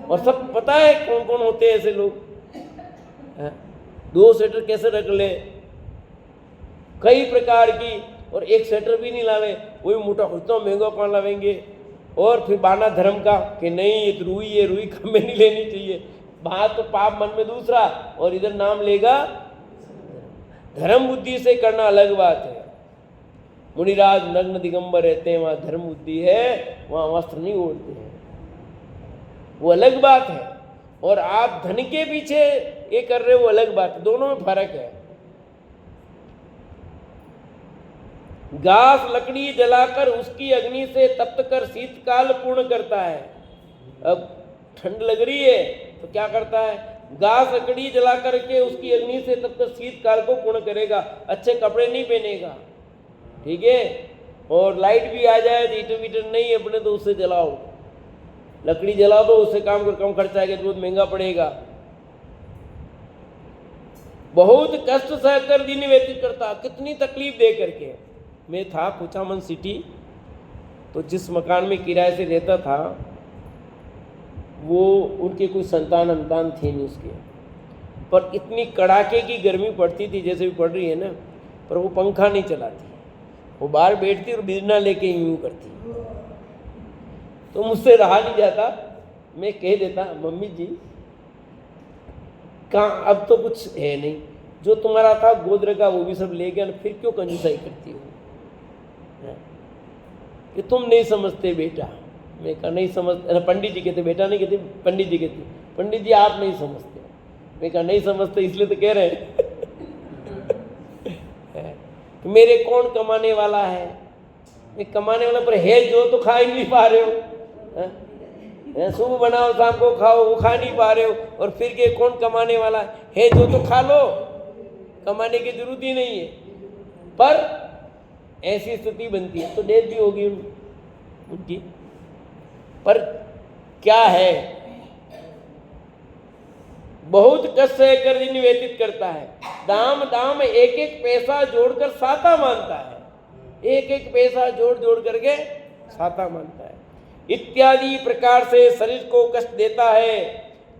और सब पता है कौन कौन होते हैं ऐसे लोग। 2 स्वेटर कैसे रख ले, कई प्रकार की, और एक स्वेटर भी नहीं लावे, वही मोटा इतना महंगा कौन लावेंगे। और फिर बाना धर्म का कि नहीं ये तो रुई है, रुई कम में नहीं लेनी चाहिए। बात तो पाप मन में दूसरा और इधर नाम लेगा धर्म बुद्धि से करना अलग बात है। मुनिराज नग्न दिगंबर रहते हैं, वहाँ धर्म बुद्धि है, वहाँ वस्त्र नहीं ओढ़ते हैं, वो अलग बात है। और आप धन के पीछे ये कर रहे हो, वो अलग बात है, दोनों में फर्क है। घास लकड़ी जलाकर उसकी अग्नि से तप्त कर शीतकाल पूर्ण करता है। अब ठंड लग रही है तो क्या करता है, घास लकड़ी जला करके उसकी अग्नि से तप्त कर शीतकाल को पूर्ण करेगा। अच्छे कपड़े नहीं पहनेगा, ठीक है। और लाइट भी आ जाए तो हीटर वीटर नहीं अपने तो उससे जलाओ, लकड़ी जलाओ तो उससे काम कर, कम खर्चा आएगा, बहुत महंगा पड़ेगा। बहुत कष्ट सहकर दिन व्यतीत करता, कितनी तकलीफ दे करके। मैं था कुचामन सिटी, तो जिस मकान में किराए से रहता था वो उनके कोई संतान थे नहीं उसके, पर इतनी कड़ाके की गर्मी पड़ती थी जैसे भी पड़ रही है ना, पर वो पंखा नहीं चलाती, वो बाहर बैठती और बिरना लेके यूं करती। तो मुझसे रहा नहीं जाता, मैं कह देता मम्मी जी कहाँ, अब तो कुछ है नहीं, जो तुम्हारा था गोदरे का वो भी सब ले गया, फिर क्यों कंजूसाई करती हो? कि तुम नहीं समझते बेटा। मैं कहा नहीं समझते, पंडित जी कहते, बेटा नहीं कहते, पंडित जी कहते, पंडित जी आप नहीं समझते। मैं कहा नहीं समझते इसलिए तो कह रहे हैं कि मेरे कौन कमाने वाला है? मैं कमाने वाला पर है जो, तो खा ही नहीं पा रहे हो। सुबह बनाओ शाम को खाओ, वो खा नहीं पा रहे हो, और फिर के कौन कमाने वाला है? जो तो खा लो, कमाने की जरूरत ही नहीं है। पर ऐसी स्थिति बनती है तो डेथ भी होगी उनकी। पर क्या है, बहुत कष्ट सहकर दिन व्यतीत करता है, दाम दाम एक एक पैसा जोड़कर साता मानता है, एक एक पैसा जोड़ जोड़ करके साता मानता है। इत्यादि प्रकार से शरीर को कष्ट देता है।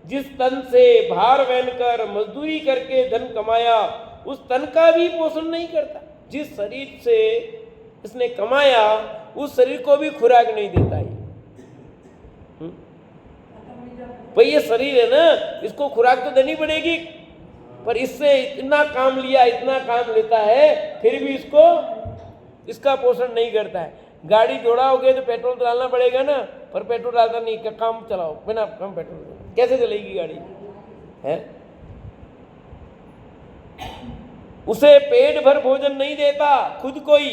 जिस तन से भार वहनकर मजदूरी करके धन कमाया, उस तन का भी पोषण नहीं करता। जिस शरीर से इसने कमाया उस शरीर को भी खुराक नहीं देता है। भाई ये शरीर है ना, इसको खुराक तो देनी पड़ेगी, पर इससे इतना काम लिया, इतना काम लेता है, फिर भी इसको इसका पोषण नहीं करता है। गाड़ी दौड़ाओगे तो पेट्रोल तो डालना पड़ेगा ना, पर पेट्रोल डालता नहीं, क्या काम चलाओ बिना कम पेट्रोल, कैसे चलेगी गाड़ी है? उसे पेट भर भोजन नहीं देता खुद कोई,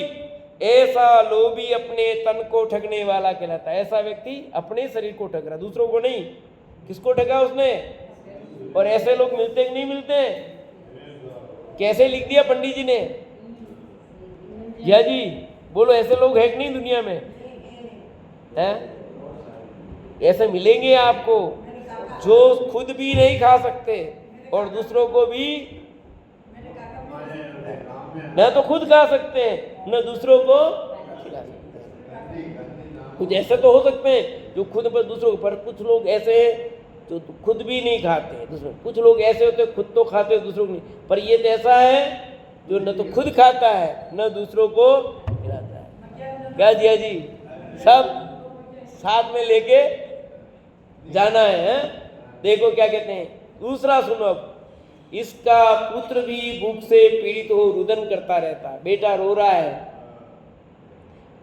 ऐसा लोभी अपने तन को ठगने वाला कहलाता है। ऐसा व्यक्ति अपने शरीर को ठग रहा, दूसरों को नहीं। किसको ठगा उसने? और ऐसे लोग मिलते कि नहीं मिलते? कैसे लिख दिया पंडित जी ने? या जी बोलो, ऐसे लोग है कि नहीं दुनिया में? हैं? ऐसे मिलेंगे आपको जो खुद भी नहीं खा सकते और दूसरों को भी न तो खुद खा सकते हैं न दूसरों को खिला सकते हैं। कुछ ऐसे तो हो सकते हैं जो खुद पर दूसरों पर, कुछ लोग ऐसे हैं जो खुद भी नहीं खाते दूसरों, कुछ लोग ऐसे होते हैं खुद तो खाते हैं दूसरों को नहीं। पर ये तो ऐसा है जो न तो खुद खाता है न दूसरों को खिलाता है। क्या जिया जी, सब साथ में लेके जाना है। देखो क्या कहते हैं, दूसरा सुनो अब, इसका पुत्र भी भूख से पीड़ित हो रुदन करता रहता है। बेटा रो रहा है,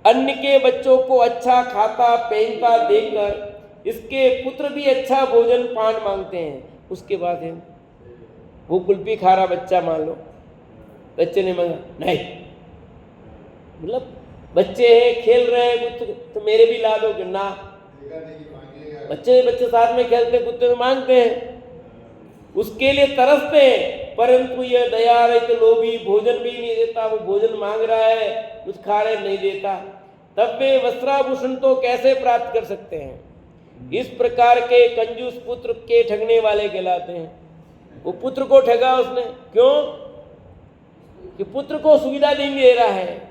अन्य के बच्चों को अच्छा खाता पहनता देखकर इसके पुत्र भी अच्छा भोजन पान मांगते हैं। उसके बाद है वो कुल्फी खा रहा बच्चा, मान लो बच्चे ने मांगा, नहीं, मतलब बच्चे हैं खेल रहे हैं कुछ तो मेरे भी ला दो, कि ना, बच्चे साथ में खेलते कुत्ते तो मांगते हैं, उसके लिए तरसते हैं, परंतु यह दया रहित लोभी भोजन भी नहीं देता। वो भोजन मांग रहा है, कुछ खा रहे नहीं देता, तब वे वस्त्राभूषण तो कैसे प्राप्त कर सकते हैं? इस प्रकार के कंजूस पुत्र के ठगने वाले कहलाते हैं। वो पुत्र को ठगा उसने, क्यों? कि पुत्र को सुविधा नहीं दे रहा है।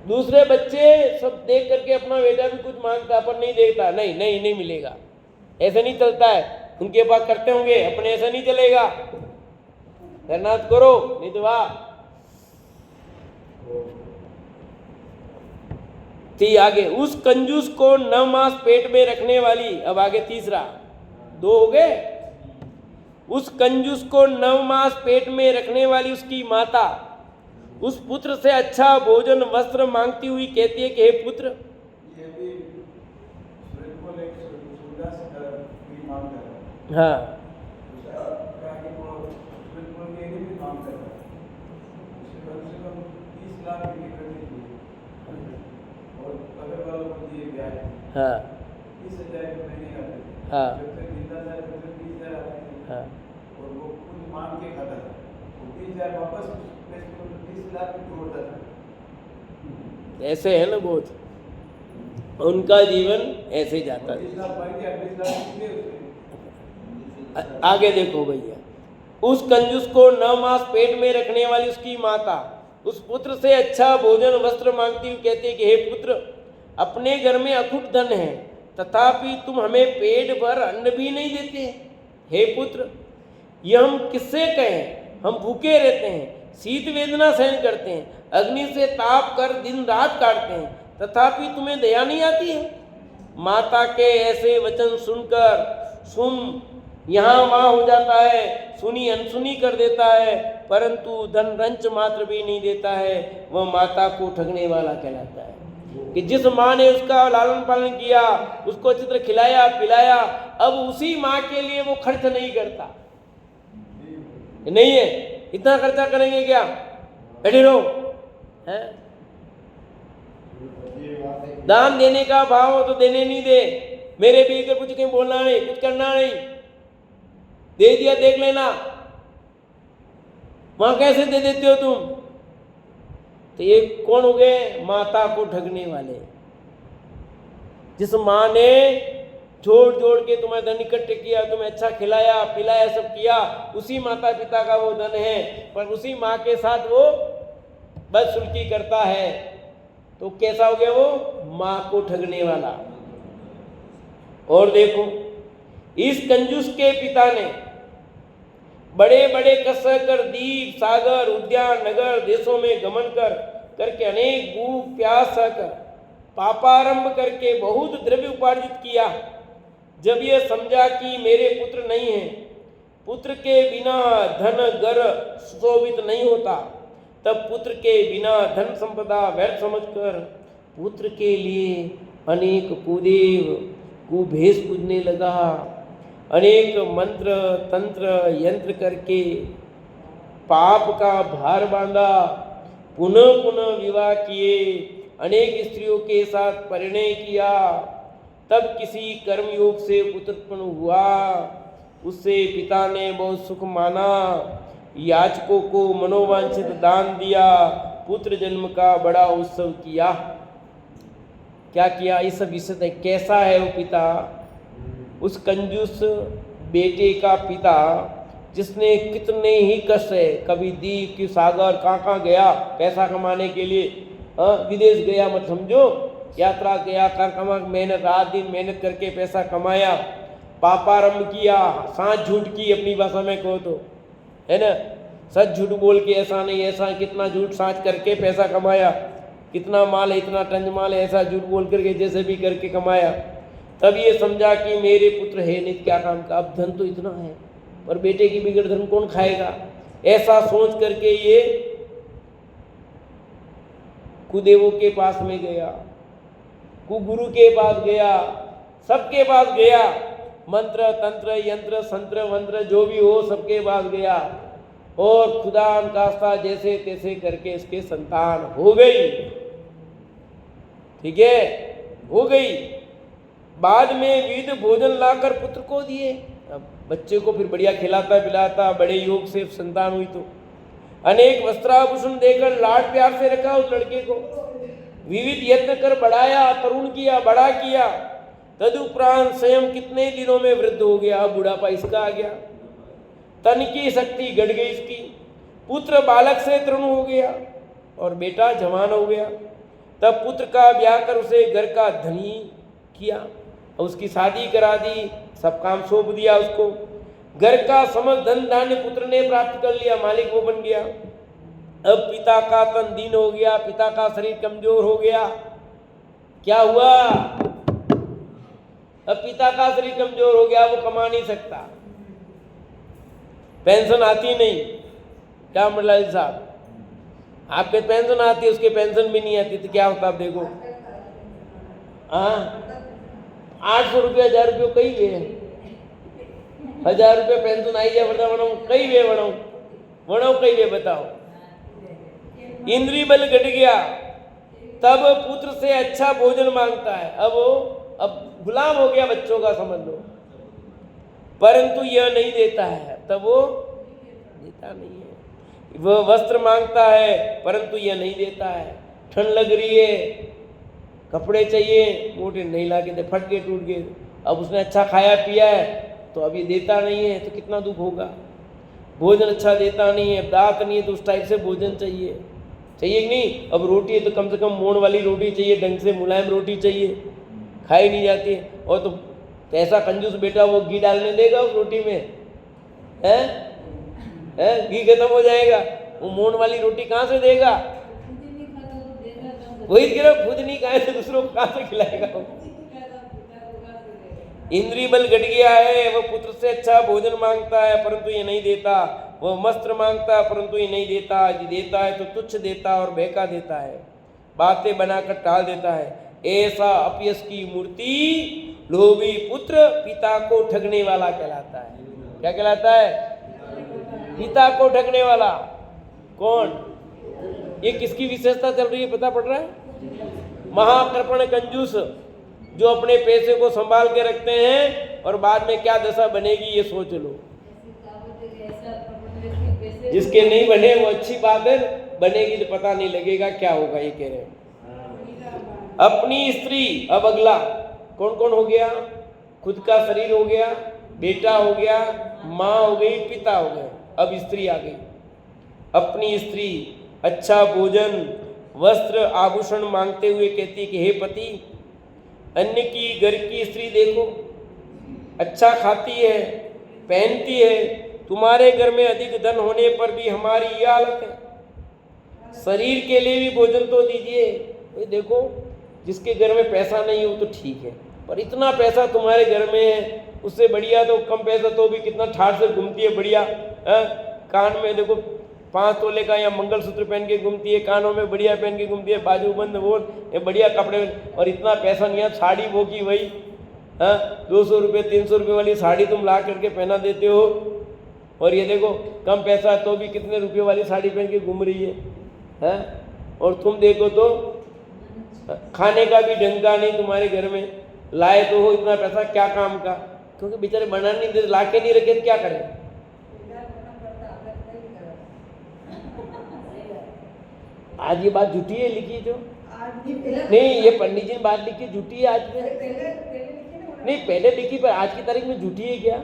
दूसरे बच्चे सब देख करके अपना बेटा भी कुछ मांगता पर नहीं देता, नहीं नहीं नहीं मिलेगा, ऐसे नहीं चलता है। उनके पास करते होंगे, अपने ऐसा नहीं चलेगा, करना तो करो नहीं तो वाह। आगे, उस कंजूस को 9 मास पेट में रखने वाली, अब आगे तीसरा, 2 हो गए। उस कंजूस को 9 मास पेट में रखने वाली उसकी माता उस पुत्र से अच्छा भोजन वस्त्र मांगती हुई कहती है कि हे पुत्र, हाँ हाँ हाँ हाँ ऐसे है ना बहुत, उनका जीवन ऐसे जाता है। आगे देखो भैया, उस कंजूस को 9 मास पेट में रखने वाली उसकी माता उस पुत्र से अच्छा भोजन वस्त्र मांगती हुई कहती है कि हे पुत्र, अपने घर में अखुट धन है, तथापि तुम हमें पेट भर अन्न भी नहीं देते। हे पुत्र, यह हम किससे कहें? हम भूखे रहते हैं, शीत वेदना सहन करते हैं, अग्नि से ताप कर दिन रात काटते हैं, तथापि तुम्हें दया नहीं आती है। माता के ऐसे वचन सुनकर सुन यहाँ वहाँ हो जाता है, सुनी अनसुनी कर देता है, परंतु धन रंच मात्र भी नहीं देता है, वह माता को ठगने वाला कहलाता है। कि जिस माँ ने उसका लालन पालन किया, उसको अच्छी तरह खिलाया पिलाया, अब उसी माँ के लिए वो खर्च नहीं करता। नहीं है, इतना खर्चा करेंगे क्या? बैठे रहो है? दान देने का भाव हो तो देने नहीं दे, मेरे भी के कुछ कहीं बोलना नहीं, कुछ करना नहीं, दे दिया देख लेना। वहां कैसे दे देते हो तुम? तो ये कौन हो गए? माता को ठगने वाले। जिस माँ ने जोड़ जोड़ के तुम्हें धन इकट्ठे किया, तुम्हें अच्छा खिलाया पिलाया सब किया, उसी माता पिता का वो धन है, पर उसी माँ के साथ वो बदसुल्की करता है, तो कैसा हो गया वो? माँ को ठगने वाला। और देखो, इस कंजूस के पिता ने बड़े बड़े कष्ट कर द्वीप सागर उद्यान नगर देशों में गमन करके अनेक भूख प्यास सहकर पापारंभ करके बहुत द्रव्य उपार्जित किया। जब यह समझा कि मेरे पुत्र नहीं है, पुत्र के बिना धन घर सुशोभित नहीं होता, तब पुत्र के बिना धन संपदा व्यर्थ समझकर पुत्र के लिए अनेक कुदेव कुभेष पूजने लगा। अनेक मंत्र तंत्र यंत्र करके पाप का भार बांधा, पुनः पुनः विवाह किए, अनेक स्त्रियों के साथ परिणय किया, तब किसी कर्मयोग से पुत्र उत्पन्न हुआ। उससे पिता ने बहुत सुख माना, याचकों को मनोवांछित दान दिया, पुत्र जन्म का बड़ा उत्सव किया। क्या किया? इस सब विषय कैसा है वो पिता? उस कंजूस बेटे का पिता जिसने कितने ही कष्ट है, कभी द्वीप की सागर कहाँ गया पैसा कमाने के लिए, विदेश गया मत समझो, यात्रा गया, कर कमा मेहनत रात दिन मेहनत करके पैसा कमाया, पापारंभ किया, सांच झूठ की अपनी भाषा में कहो तो, है ना, सच झूठ बोल के ऐसा नहीं ऐसा, कितना झूठ सांच करके पैसा कमाया, कितना माल है इतना टन माल है, ऐसा झूठ बोल करके जैसे भी करके कमाया। तब ये समझा कि मेरे पुत्र है नहीं क्या काम का, अब धन तो इतना है और बेटे की बिगड़ धन कौन खाएगा, ऐसा सोच करके ये कुदेवों के पास में गया, कुगुरु के पास गया, सबके पास गया, मंत्र तंत्र यंत्र संत्र मंत्र जो भी हो सबके पास गया, और खुदा नखास्ता जैसे तैसे करके इसके संतान हो गई। ठीक है, हो गई। बाद में विविध भोजन लाकर पुत्र को दिए। अब बच्चे को फिर बढ़िया खिलाता पिलाता, बड़े योग से संतान हुई तो अनेक वस्त्राभूषण देकर लाड प्यार से रखा उस लड़के को, विविध यत्न कर बढ़ाया, तरुण किया, बड़ा किया। तदुपरांत स्वयं कितने दिनों में वृद्ध हो गया, बुढ़ापा इसका आ गया, तन की शक्ति घट गई इसकी, पुत्र बालक से तरुण हो गया और बेटा जवान हो गया। तब पुत्र का ब्याह कर उसे घर का धनी किया और उसकी शादी करा दी, सब काम सौंप दिया उसको। घर का समस्त धन धान्य पुत्र ने प्राप्त कर लिया, मालिक वो बन गया। अब पिता का तन दीन हो गया, पिता का शरीर कमजोर हो गया। क्या हुआ? अब पिता का शरीर कमजोर हो गया, वो कमा नहीं सकता, पेंशन आती नहीं। क्या मरलाल साहब, आपके पेंशन आती है, उसके पेंशन भी नहीं आती, तो क्या होता? आप देखो, 800 रुपया 1000 रुपये कई वे, 1000 रुपये पेंशन आई जाए बता बनाऊ कई वे बनाऊ कई वे बताओ। इंद्रिय बल घट गया, तब पुत्र से अच्छा भोजन मांगता है। अब गुलाम हो गया बच्चों का, समझ लो, परंतु यह नहीं देता है, तब वो देता नहीं है। वह वस्त्र मांगता है परंतु यह नहीं देता है। ठंड लग रही है, कपड़े चाहिए, मोटे नहीं ला के दे, फट गए टूट गए। अब उसने अच्छा खाया पिया है तो अभी देता नहीं है, तो कितना दुख होगा। भोजन अच्छा देता नहीं है, दांत नहीं है तो उस टाइप से भोजन चाहिए कि नहीं। अब रोटी है तो कम से कम मोड़ वाली रोटी चाहिए, ढंग से मुलायम रोटी चाहिए, खाई नहीं जाती। और तो ऐसा कंजूस बेटा वो घी डालने देगा उस रोटी में, है घी खत्म हो जाएगा, वो मोहन वाली रोटी कहाँ से देगा? खुद ही नहीं खाता तो देगा कहाँ से? वही कह रहा हूं, खुद नहीं खाए तो दूसरों को कहाँ से खिलाएगा वो? खुद ही नहीं खाता, पिता को कहाँ से देगा? इंद्रिय बल घट गया है, वो पुत्र से अच्छा भोजन मांगता है परंतु ये नहीं देता, वो वस्त्र मांगता है परंतु ये नहीं देता, यदि देता है तो तुच्छ देता और बहका देता है, बातें बनाकर टाल देता है। ऐसा अपयश की मूर्ति लोभी पुत्र पिता को ठगने वाला कहलाता है। क्या कहलाता है? पिता को ठगने वाला। कौन? ये किसकी विशेषता चल रही है पता पड़ रहा है? महाकृपण कंजूस, जो अपने पैसे को संभाल के रखते हैं और बाद में क्या दशा बनेगी ये सोच लो। ऐसी कहावत है कि ऐसा प्रपंच व्यक्ति पैसे जिसके नहीं बने वो अच्छी बात है, बनेगी तो पता नहीं लगेगा क्या होगा, ये कह रहे हैं। अपनी स्त्री, अब अगला कौन कौन हो गया? खुद का शरीर हो गया, बेटा हो गया, माँ हो गई, पिता हो गए, अब स्त्री आ गई। अपनी स्त्री अच्छा भोजन वस्त्र आभूषण मांगते हुए कहती कि हे पति, अन्य की घर की स्त्री देखो, अच्छा खाती है, पहनती है, तुम्हारे घर में अधिक धन होने पर भी हमारी ये हालत है। शरीर के लिए भी भोजन तो दीजिए। ये देखो, जिसके घर में पैसा नहीं हो तो ठीक है, पर इतना पैसा तुम्हारे घर में है, उससे बढ़िया तो कम पैसा तो भी कितना ठाठ से घूमती है, बढ़िया कान में देखो 5 तोले का या मंगलसूत्र पहन के घूमती है, कानों में बढ़िया पहन के घूमती है, बाजूबंद वो ये बढ़िया कपड़े, और इतना पैसा नहीं है, साड़ी वो की वही 200 रुपये 300 रुपये वाली साड़ी तुम ला करके पहना देते हो, और ये देखो कम पैसा तो भी कितने रुपये वाली साड़ी पहन के घूम रही है। और तुम देखो तो खाने का भी ढंग का नहीं तुम्हारे घर में, लाए तो हो इतना पैसा क्या काम का, क्योंकि बेचारे बना नहीं देते, ला के नहीं रखे तो क्या करें। आज ये बात झूठी है लिखी जो नहीं, ये पंडित जी ने बात लिखी झूठी है आज में नहीं, पहले लिखी पर आज की तारीख में झूठी है क्या?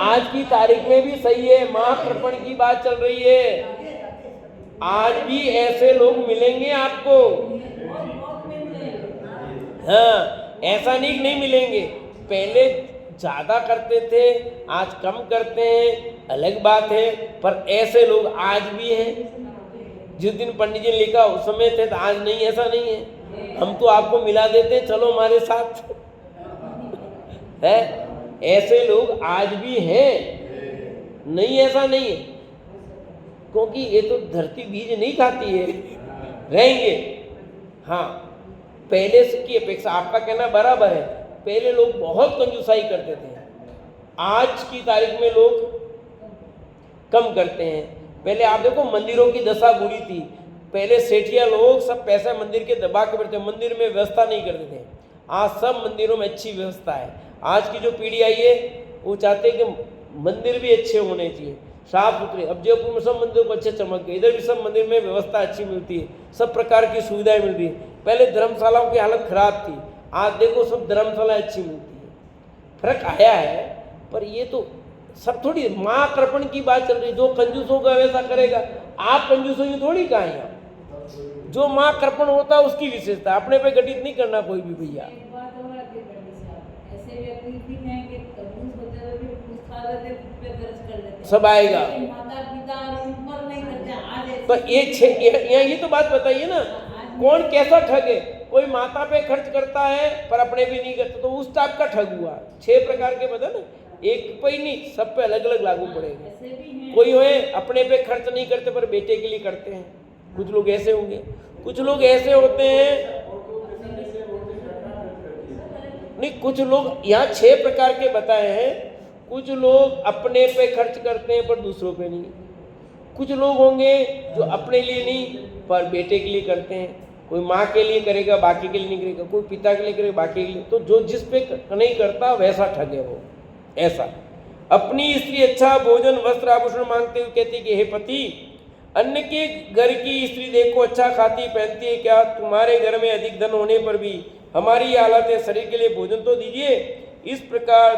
आज की तारीख में भी सही है, महाकृपण की बात चल रही है। आज भी ऐसे लोग मिलेंगे आपको, हाँ, ऐसा नहीं मिलेंगे। पहले ज्यादा करते थे, आज कम करते हैं, अलग बात है, पर ऐसे लोग आज भी हैं। जिस दिन पंडित जी ने लिखा उस समय थे तो आज नहीं, ऐसा नहीं है। हम तो आपको मिला देते, चलो हमारे साथ है। ऐसे लोग आज भी हैं, नहीं ऐसा नहीं है, क्योंकि ये तो धरती बीज नहीं खाती है, रहेंगे। हाँ, पहले की अपेक्षा आपका कहना बराबर है, पहले लोग बहुत कंजूसाई करते थे, आज की तारीख में लोग कम करते हैं। पहले आप देखो मंदिरों की दशा बुरी थी, पहले सेठिया लोग सब पैसा मंदिर के दबा के बैठते, मंदिर में व्यवस्था नहीं करते थे। आज सब मंदिरों में अच्छी व्यवस्था है। आज की जो पीढ़ी आई है वो चाहते हैं कि मंदिर भी अच्छे होने चाहिए, साफ सुथरे। अब जयपुर में सब मंदिरों को अच्छे चमक गए, इधर भी सब मंदिर में व्यवस्था अच्छी मिलती है, सब प्रकार की सुविधाएं मिल रही है। पहले धर्मशालाओं की हालत खराब थी, आज देखो सब धर्मशाला अच्छी मिलती है। फर्क आया है, पर ये तो सब थोड़ी माँ कृपण की बात चल रही, जो कंजूस होगा वैसा करेगा। आप कंजूस होंगे थोड़ी कहाँ हैं, जो माँ कृपण होता है उसकी विशेषता, अपने पे घटित नहीं करना कोई भी भैया। एक बात और आगे बढ़ने से आप ऐसे व्यक्ति भी हैं कि कंजूस होते हुए भी कुछ खा लेते, खुद पे खर्च कर लेते, सब आएगा। माता पिता ऊपर नहीं करते। आज पर ये तो बात बताइए ना, कौन कैसा ठग है? कोई माता पे खर्च करता है पर अपने भी नहीं करता, तो उस टाइप का ठग हुआ। 6 प्रकार के बता ना, एक पे ही नहीं, सब पे अलग अलग लागू पड़ेगा। ऐसे भी हैं कोई होए अपने पे खर्च नहीं करते पर बेटे के लिए करते हैं, कुछ लोग ऐसे होंगे, कुछ लोग ऐसे होते हैं नहीं, कुछ लोग यहाँ 6 प्रकार के बताए हैं। कुछ लोग अपने पे खर्च करते हैं पर दूसरों पे नहीं। कुछ लोग होंगे जो अपने लिए नहीं पर बेटे के लिए करते हैं, कोई माँ के लिए करेगा बाकी के लिए नहीं करेगा, कोई पिता के लिए करेगा बाकी के लिए। तो जो जिस पे नहीं करता वैसा ठग है वो। ऐसा अपनी स्त्री अच्छा भोजन वस्त्र आभूषण मांगते हुए कहती कि हे पति, अन्य के घर की स्त्री देखो अच्छा खाती पहनती है, क्या तुम्हारे घर में अधिक धन होने पर भी हमारी हालत है, शरीर के लिए भोजन तो दीजिए। इस प्रकार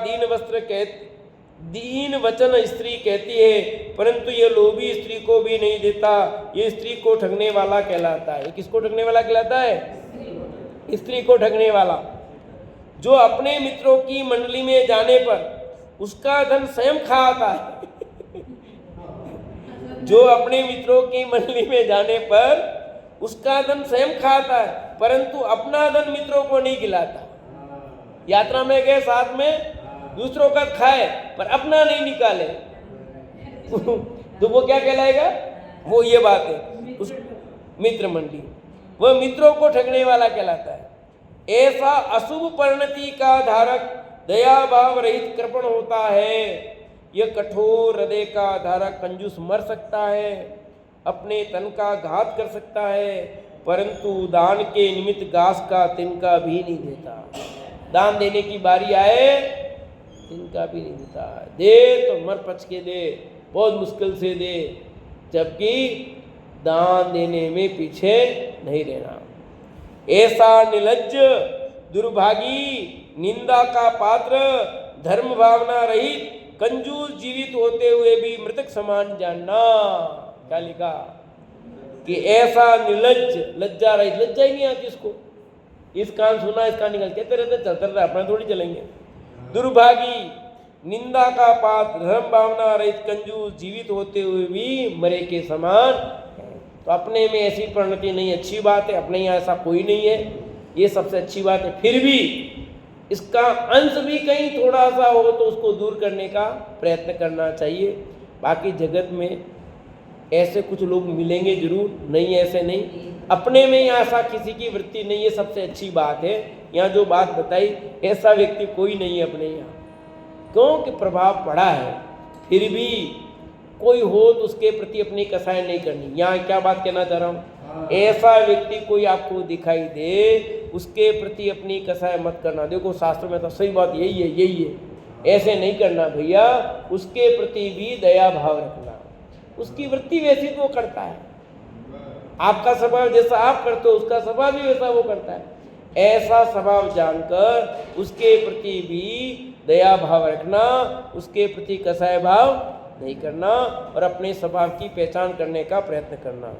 दीन वचन स्त्री कहती है, परंतु ये लोभी स्त्री को भी नहीं देता, ये स्त्री को ठगने वाला कहलाता है। किसको ठगने वाला कहलाता है? स्त्री को ठगने वाला। जो अपने मित्रों की मंडली में जाने पर उसका धन स्वयं खाता है। जो अपने मित्रों की मंडली में जाने पर उसका धन स्वयं खाता है, परंतु अपना धन मित्रों को नहीं खिलाता। यात्रा में गए साथ में, दूसरों का खाए पर अपना नहीं निकाले तो वो क्या कहलाएगा? वो ये बात है, उस मित्र मंडली, वह मित्रों को ठगने वाला कहलाता है। ऐसा अशुभ परिणति का धारक दया भाव रहित कृपण होता है। यह कठोर हृदय का धारक कंजूस मर सकता है, अपने तन का घात कर सकता है, परंतु दान के निमित्त घास का तिनका भी नहीं देता। दान देने की बारी आए तिनका भी नहीं देता। दे तो मर पच के दे, बहुत मुश्किल से दे, जबकि दान देने में पीछे नहीं रहना। ऐसा निर्लज्ज, दुर्भागी, निंदा का पात्र, धर्म भावना रहित, कंजूस जीवित होते हुए भी मृतक समान जानना। क्या लिखा कि ऐसा निर्लज्ज, लज्जा रहित, लज्जा ही नहीं आती इसको, इस कान सुना इस कान निकल, कहते रहते चलते रहते, अपना थोड़ी चलेंगे। दुर्भागी, निंदा का पात्र, धर्म भावना रहित, कंजूस जीवित होते हुए भी मरे के समान। तो अपने में ऐसी परिणति नहीं, अच्छी बात है, अपने यहाँ ऐसा कोई नहीं है, ये सबसे अच्छी बात है। फिर भी इसका अंश भी कहीं थोड़ा सा हो तो उसको दूर करने का प्रयत्न करना चाहिए। बाकी जगत में ऐसे कुछ लोग मिलेंगे जरूर, नहीं ऐसे नहीं, अपने में ऐसा किसी की वृत्ति नहीं है, सबसे अच्छी बात है। यहाँ जो बात बताई, ऐसा व्यक्ति कोई नहीं है अपने यहाँ, क्योंकि प्रभाव पड़ा है। फिर भी कोई हो तो उसके प्रति अपनी कसाई नहीं करनी। यहाँ क्या बात कहना चाह रहा हूँ, ऐसा व्यक्ति कोई आपको दिखाई दे, उसके प्रति अपनी कसाई मत करना। देखो शास्त्र में तो सही बात यही है, यही है, ऐसे नहीं करना भैया। उसके प्रति भी दया भाव रखना, उसकी वृत्ति वैसी तो वो करता है, आपका स्वभाव जैसा आप करते हो उसका स्वभाव भी वैसा वो करता है। ऐसा स्वभाव जानकर उसके प्रति भी दया भाव रखना, उसके प्रति कसाय भाव नहीं करना और अपने स्वभाव की पहचान करने का प्रयत्न करना।